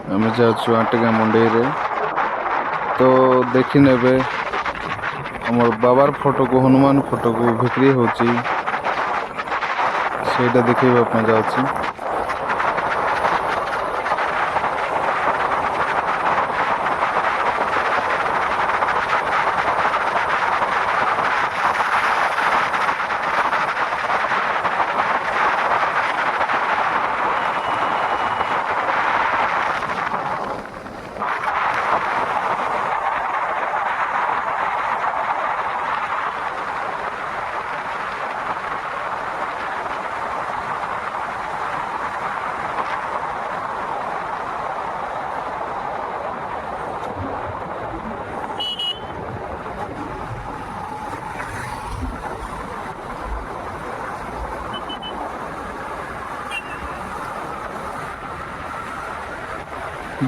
आम जाऊँ आटिका मंडी रे तो देखी नेबे हमर बाबार फोटो को हनुमान फोटो को बिक्री होची सेटा देखैबा पे जाउची।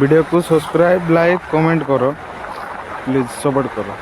वीडियो को सब्सक्राइब लाइक कमेंट करो प्लीज सपोर्ट करो।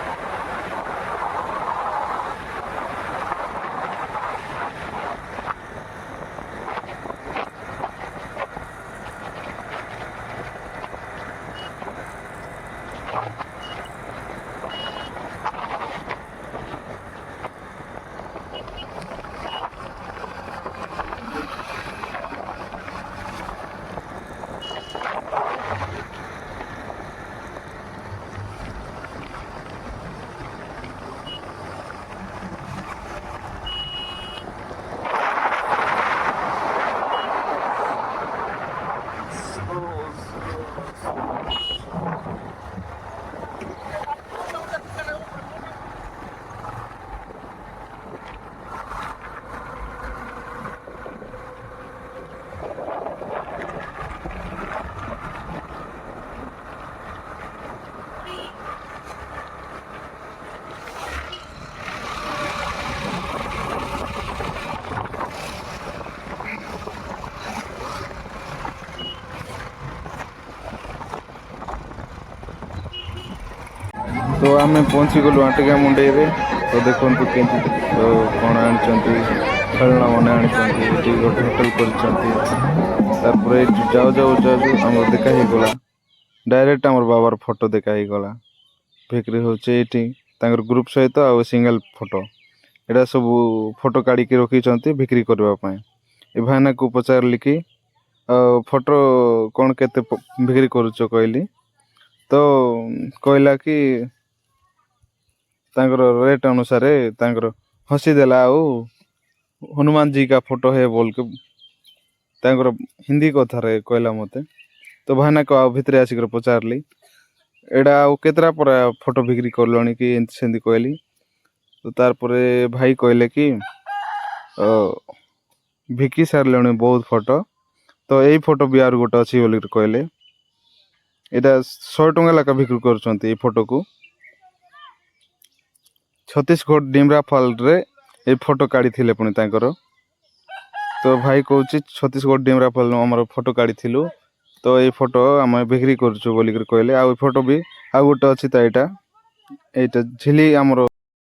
तो आम पहुँची गलु आटिका मंडी रे तो देखु के तो कौन आनी खेलना मन आनी गोटे होटेल कर जाऊ जाऊ जाऊ आम देखा ही गला डायरेक्ट आम बाबार फोटो देखा ही गला बिक्री होचे ग्रुप सहित आ सिंगल फोटो एटा सब फोटो काढ़ी रखी बिक्री करने ए भाईना को पचारली कि फोटो कौन केते बिक्री करुच कहली तो कहला कि रेट अनुसार हसी देला हनुमान जी का फोटो है बोल के हिंदी कथा रे कहला मते तो भाईना को भितर आसिक पचारली एडा केतरा पर फोटो बिक्री करलनी कि सेंदी कहली तो तार परे भाई कहले कि बिकी सारे बहुत फोटो तो यही फोटो भी आर गोटे अच्छी बोल कहले एटा 100 टंका लाका बिक्री कर फोटो को छत्तीसगढ़ डिमरा फॉल रे ए फोटो काढ़ी थिले पुणी तांकर तो भाई कहूँ छत्तीसगढ़ डिमरा फॉल आम फोटो काढ़ी थिलु तो ये फोटो आम बिक्री करूँ बोलिक कहले आ फोटो भी आ गोटे अच्छी तो यहाँ झिली आमर